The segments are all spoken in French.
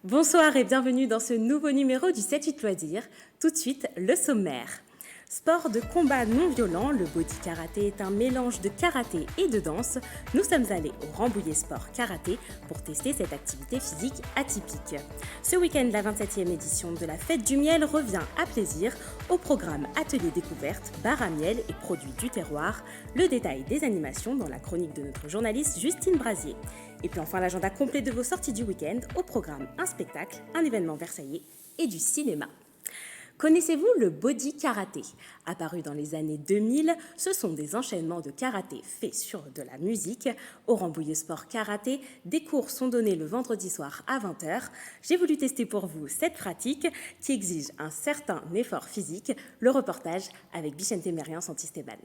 Bonsoir et bienvenue dans ce nouveau numéro du 7-8 Loisirs. Tout de suite, le sommaire. Sport de combat non violent, le body karaté est un mélange de karaté et de danse. Nous sommes allés au Rambouillet Sport Karaté pour tester cette activité physique atypique. Ce week-end, la 27e édition de la Fête du Miel revient à plaisir. Au programme Atelier découverte, bar à miel et produits du terroir. Le détail des animations dans la chronique de notre journaliste Justine Brasier. Et puis enfin l'agenda complet de vos sorties du week-end. Au programme un spectacle, un événement versaillais et du cinéma. Connaissez-vous le body karaté? Apparu dans les années 2000, ce sont des enchaînements de karaté faits sur de la musique. Au Rambouillet Sport Karaté, des cours sont donnés le vendredi soir à 20h. J'ai voulu tester pour vous cette pratique qui exige un certain effort physique. Le reportage avec Bichente Mérian Santisteban.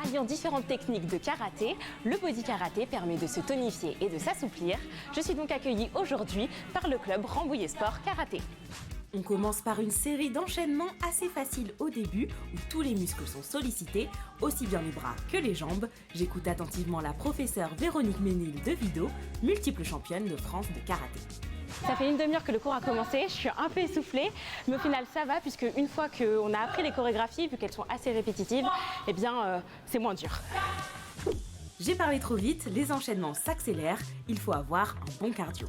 Alliant différentes techniques de karaté, le body karaté permet de se tonifier et de s'assouplir. Je suis donc accueillie aujourd'hui par le club Rambouillet Sport Karaté. On commence par une série d'enchaînements assez faciles au début où tous les muscles sont sollicités, aussi bien les bras que les jambes. J'écoute attentivement la professeure Véronique Ménil de Vido, multiple championne de France de karaté. Ça fait une demi-heure que le cours a commencé, je suis un peu essoufflée, mais au final ça va puisque une fois qu'on a appris les chorégraphies, vu qu'elles sont assez répétitives, eh bien c'est moins dur. J'ai parlé trop vite, les enchaînements s'accélèrent, il faut avoir un bon cardio.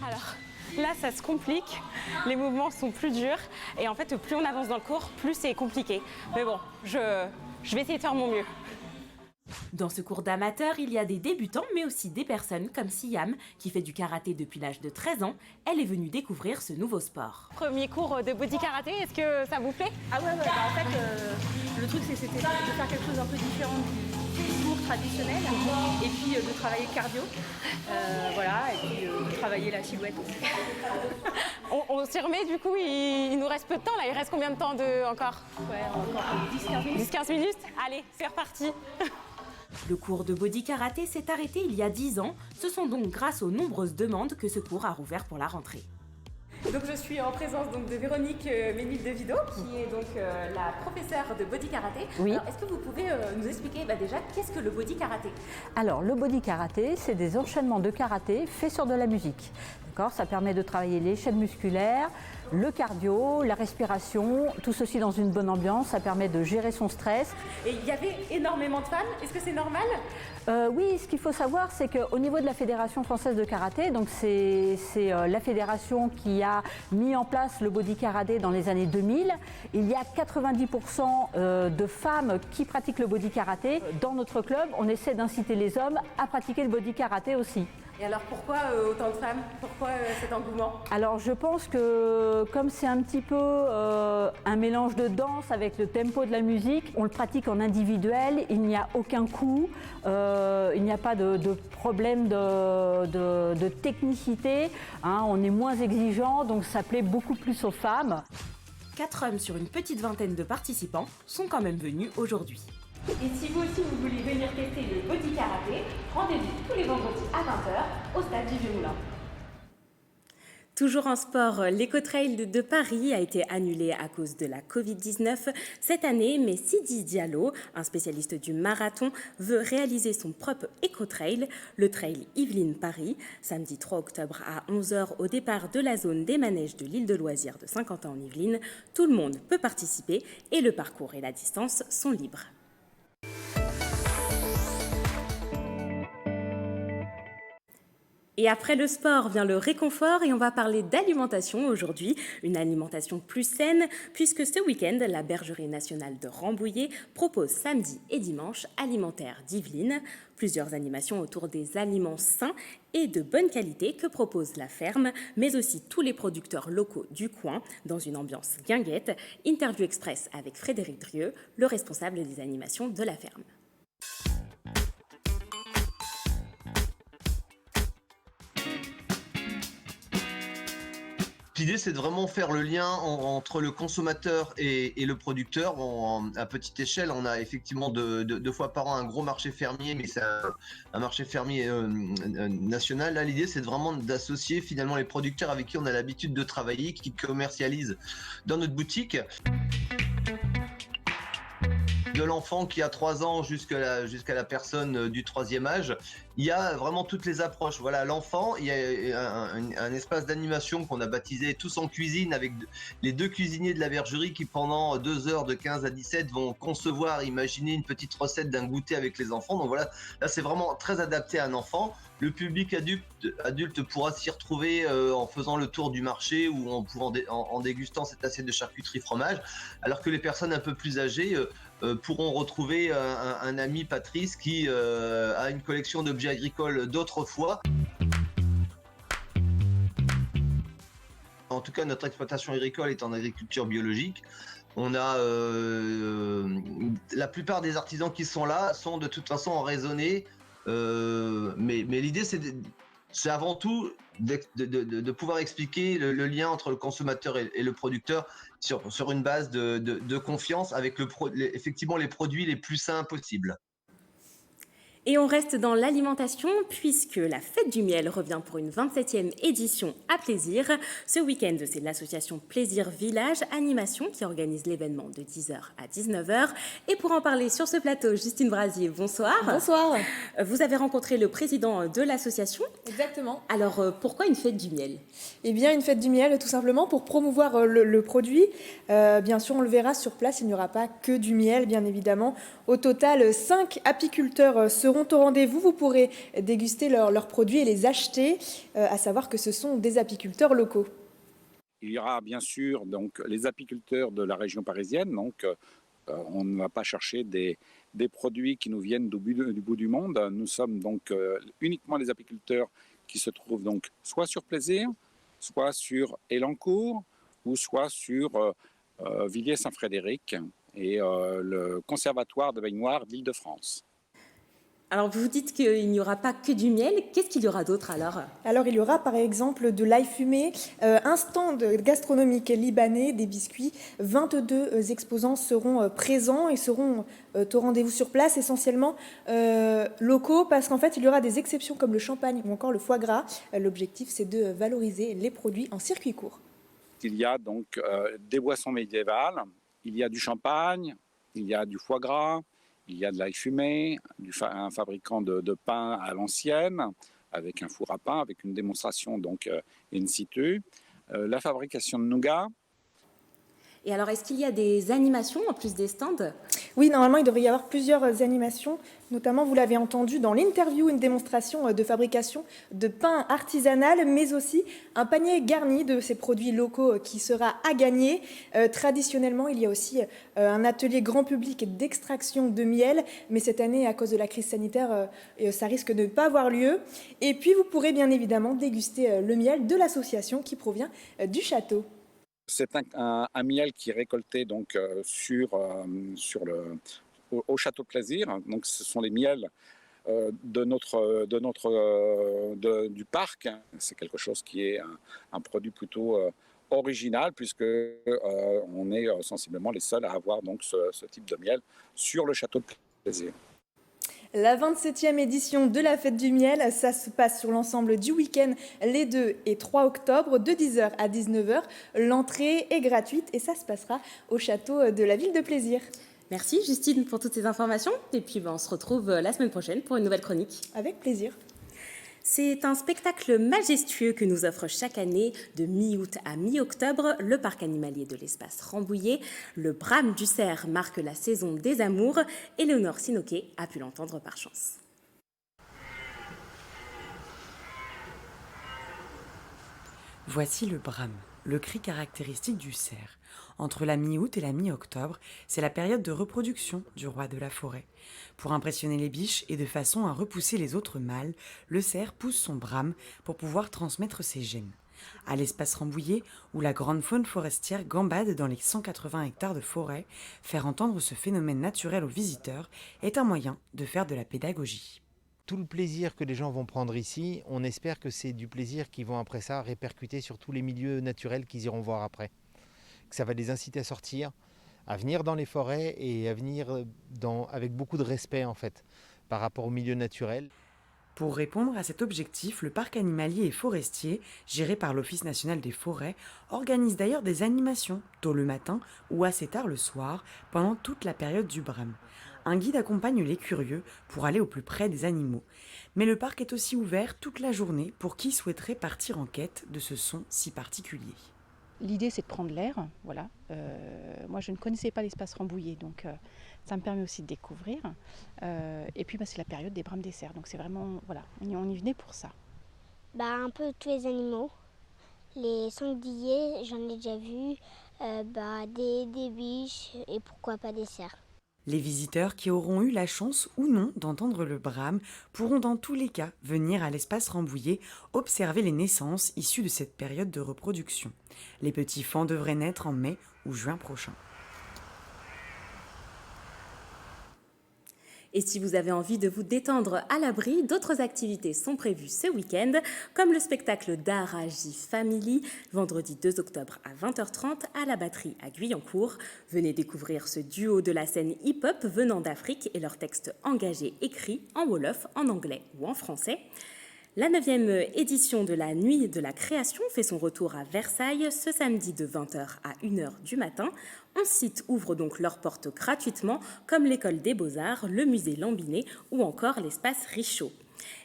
Alors là ça se complique, les mouvements sont plus durs et en fait plus on avance dans le cours, plus c'est compliqué. Mais bon, je vais essayer de faire mon mieux. Dans ce cours d'amateur, il y a des débutants, mais aussi des personnes comme Siam, qui fait du karaté depuis l'âge de 13 ans. Elle est venue découvrir ce nouveau sport. Premier cours de body karaté, est-ce que ça vous plaît? Ah ouais, en fait, le truc c'était de faire quelque chose un peu différent du cours traditionnel et puis de travailler le cardio, voilà, et puis de travailler la silhouette aussi. On s'y remet du coup, il nous reste peu de temps là, il reste combien de temps encore? Ouais, encore 10-15 minutes. 10-15 minutes? Allez, c'est reparti. Le cours de body karaté s'est arrêté il y a 10 ans. Ce sont donc grâce aux nombreuses demandes que ce cours a rouvert pour la rentrée. Donc je suis en présence de Véronique Ménil de Vido, qui est donc la professeure de body karaté. Oui. Alors, est-ce que vous pouvez nous expliquer déjà qu'est-ce que le body karaté? Alors le body karaté, c'est des enchaînements de karaté faits sur de la musique. D'accord, ça permet de travailler les chaînes musculaires, le cardio, la respiration, tout ceci dans une bonne ambiance, ça permet de gérer son stress. Et il y avait énormément de femmes, est-ce que c'est normal? Oui, ce qu'il faut savoir, c'est qu'au niveau de la Fédération française de karaté, donc c'est la fédération qui a mis en place le body karaté dans les années 2000, il y a 90% de femmes qui pratiquent le body karaté. Dans notre club, on essaie d'inciter les hommes à pratiquer le body karaté aussi. Et alors pourquoi autant de femmes? Pourquoi cet engouement? Alors je pense que comme c'est un petit peu un mélange de danse avec le tempo de la musique, on le pratique en individuel, il n'y a aucun coup, il n'y a pas de problème de technicité, hein, on est moins exigeant, donc ça plaît beaucoup plus aux femmes. 4 hommes sur une petite vingtaine de participants sont quand même venus aujourd'hui. Et si vous aussi vous voulez venir tester le body karaté, rendez-vous tous les vendredis à 20h au stade du Vieux-Moulin. Toujours en sport, l'Ecotrail de Paris a été annulé à cause de la Covid-19 cette année, mais Sidi Diallo, un spécialiste du marathon, veut réaliser son propre Ecotrail, le Trail Yvelines Paris, samedi 3 octobre à 11h au départ de la zone des manèges de l'île de loisirs de Saint-Quentin en Yvelines. Tout le monde peut participer et le parcours et la distance sont libres. Et après le sport vient le réconfort et on va parler d'alimentation aujourd'hui, une alimentation plus saine puisque ce week-end, la Bergerie nationale de Rambouillet propose samedi et dimanche Alimentaire d'Yvelines. Plusieurs animations autour des aliments sains et de bonne qualité que propose la ferme, mais aussi tous les producteurs locaux du coin dans une ambiance guinguette. Interview express avec Frédéric Drieux, le responsable des animations de la ferme. L'idée, c'est de vraiment faire le lien entre le consommateur et le producteur. À petite échelle, on a effectivement deux fois par an un gros marché fermier, mais c'est un marché fermier national. Là, l'idée, c'est vraiment d'associer finalement les producteurs avec qui on a l'habitude de travailler, qui commercialisent dans notre boutique. de l'enfant qui a 3 ans jusqu'à la personne du 3e âge. Il y a vraiment toutes les approches. Voilà, l'enfant, il y a un espace d'animation qu'on a baptisé Tous en cuisine avec les 2 cuisiniers de la bergerie qui pendant 2 heures de 15 à 17 vont concevoir, imaginer une petite recette d'un goûter avec les enfants. Donc voilà, là c'est vraiment très adapté à un enfant. Le public adulte pourra s'y retrouver en faisant le tour du marché ou en dégustant cette assiette de charcuterie fromage, alors que les personnes un peu plus âgées pourront retrouver un ami Patrice qui a une collection d'objets agricoles d'autrefois. En tout cas, notre exploitation agricole est en agriculture biologique. On a la plupart des artisans qui sont là sont de toute façon en raisonnée. Mais l'idée, c'est avant tout de pouvoir expliquer le lien entre le consommateur et le producteur sur une base de confiance avec effectivement les produits les plus sains possibles. Et on reste dans l'alimentation puisque la Fête du Miel revient pour une 27e édition à Plaisir. Ce week-end, c'est l'association Plaisir Village Animation qui organise l'événement de 10h à 19h. Et pour en parler sur ce plateau, Justine Brasier, bonsoir. Bonsoir. Vous avez rencontré le président de l'association. Exactement. Alors, pourquoi une Fête du Miel ? Eh bien, une Fête du Miel, tout simplement pour promouvoir le produit. Bien sûr, on le verra sur place, il n'y aura pas que du miel, bien évidemment. Au total, 5 apiculteurs seront au rendez-vous. Vous pourrez déguster leurs produits et les acheter, à savoir que ce sont des apiculteurs locaux. Il y aura bien sûr donc, les apiculteurs de la région parisienne. Donc, on ne va pas chercher des produits qui nous viennent du bout du monde. Nous sommes donc uniquement les apiculteurs qui se trouvent donc soit sur Plaisir, soit sur Elancourt ou soit sur Villiers-Saint-Frédéric et le Conservatoire de baignoire d'Île-de-France. Alors, vous dites qu'il n'y aura pas que du miel. Qu'est-ce qu'il y aura d'autre alors ? Alors, il y aura par exemple de l'ail fumé, un stand gastronomique libanais, des biscuits. 22 exposants seront présents et seront au rendez-vous sur place, essentiellement locaux, parce qu'en fait, il y aura des exceptions comme le champagne ou encore le foie gras. L'objectif, c'est de valoriser les produits en circuit court. Il y a donc des boissons médiévales, il y a du champagne, il y a du foie gras, il y a de l'ail fumé, un fabricant de pain à l'ancienne, avec un four à pain, avec une démonstration donc in situ, la fabrication de nougat. Et alors, est-ce qu'il y a des animations en plus des stands ? Oui, normalement, il devrait y avoir plusieurs animations. Notamment, vous l'avez entendu dans l'interview, une démonstration de fabrication de pain artisanal, mais aussi un panier garni de ces produits locaux qui sera à gagner. Traditionnellement, il y a aussi un atelier grand public d'extraction de miel, mais cette année, à cause de la crise sanitaire, ça risque de ne pas avoir lieu. Et puis, vous pourrez bien évidemment déguster le miel de l'association qui provient du château. C'est un miel qui est récolté donc, au Château de Plaisir. Donc, ce sont les miels du parc. C'est quelque chose qui est un produit plutôt original puisque on est sensiblement les seuls à avoir donc, ce type de miel sur le Château de Plaisir. La 27e édition de la Fête du Miel, ça se passe sur l'ensemble du week-end, les 2 et 3 octobre, de 10h à 19h. L'entrée est gratuite et ça se passera au château de la ville de Plaisir. Merci Justine pour toutes ces informations. Et puis on se retrouve la semaine prochaine pour une nouvelle chronique. Avec plaisir. C'est un spectacle majestueux que nous offre chaque année de mi-août à mi-octobre le parc animalier de l'espace Rambouillet. Le brame du cerf marque la saison des amours. Éléonore Sinoquet a pu l'entendre par chance. Voici le brame, le cri caractéristique du cerf. Entre la mi-août et la mi-octobre, c'est la période de reproduction du roi de la forêt. Pour impressionner les biches et de façon à repousser les autres mâles, le cerf pousse son brame pour pouvoir transmettre ses gènes. À l'espace Rambouillet, où la grande faune forestière gambade dans les 180 hectares de forêt, faire entendre ce phénomène naturel aux visiteurs est un moyen de faire de la pédagogie. Tout le plaisir que les gens vont prendre ici, on espère que c'est du plaisir qu'ils vont après ça répercuter sur tous les milieux naturels qu'ils iront voir après. Que ça va les inciter à sortir, à venir dans les forêts et à venir avec beaucoup de respect en fait par rapport au milieu naturel. Pour répondre à cet objectif, le parc animalier et forestier, géré par l'Office national des forêts, organise d'ailleurs des animations, tôt le matin ou assez tard le soir, pendant toute la période du brame. Un guide accompagne les curieux pour aller au plus près des animaux. Mais le parc est aussi ouvert toute la journée pour qui souhaiterait partir en quête de ce son si particulier. L'idée, c'est de prendre l'air. Voilà. Moi, je ne connaissais pas l'espace Rambouillet, donc ça me permet aussi de découvrir. Et puis, c'est la période des brames des cerfs, donc c'est vraiment, voilà, on y venait pour ça. Un peu tous les animaux. Les sangliers, j'en ai déjà vu. Des biches et pourquoi pas des cerfs. Les visiteurs qui auront eu la chance ou non d'entendre le brame pourront dans tous les cas venir à l'espace Rambouillet observer les naissances issues de cette période de reproduction. Les petits faons devraient naître en mai ou juin prochain. Et si vous avez envie de vous détendre à l'abri, d'autres activités sont prévues ce week-end, comme le spectacle d'Araji Family, vendredi 2 octobre à 20h30 à la Batterie à Guyancourt. Venez découvrir ce duo de la scène hip-hop venant d'Afrique et leurs textes engagés écrits en wolof, en anglais ou en français. La 9e édition de la Nuit de la Création fait son retour à Versailles ce samedi de 20h à 1h du matin. 11 sites ouvrent donc leurs portes gratuitement, comme l'École des Beaux-Arts, le musée Lambinet ou encore l'espace Richaud.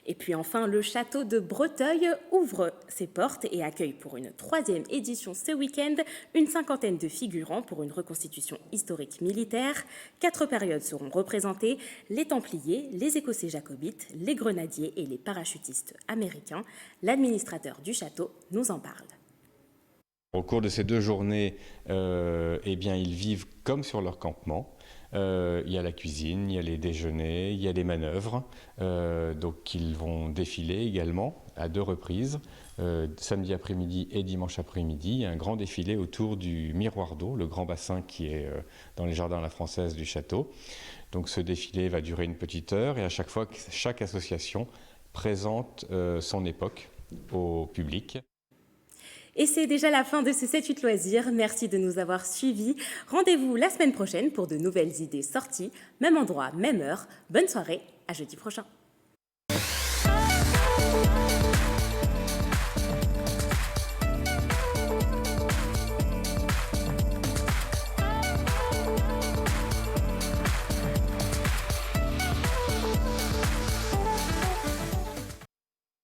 Et puis enfin, le château de Breteuil ouvre ses portes et accueille pour une 3e édition ce week-end une 50aine de figurants pour une reconstitution historique militaire. 4 périodes seront représentées, les Templiers, les Écossais jacobites, les Grenadiers et les parachutistes américains. L'administrateur du château nous en parle. Au cours de ces 2 journées, ils vivent comme sur leur campement. Il y a la cuisine, il y a les déjeuners, il y a les manœuvres. Donc ils vont défiler également à 2 reprises, samedi après-midi et dimanche après-midi. Il y a un grand défilé autour du miroir d'eau, le grand bassin qui est dans les jardins à la française du château. Donc ce défilé va durer une petite heure et à chaque fois, chaque association présente son époque au public. Et c'est déjà la fin de ce 7-8 loisirs. Merci de nous avoir suivis. Rendez-vous la semaine prochaine pour de nouvelles idées sorties. Même endroit, même heure. Bonne soirée, à jeudi prochain.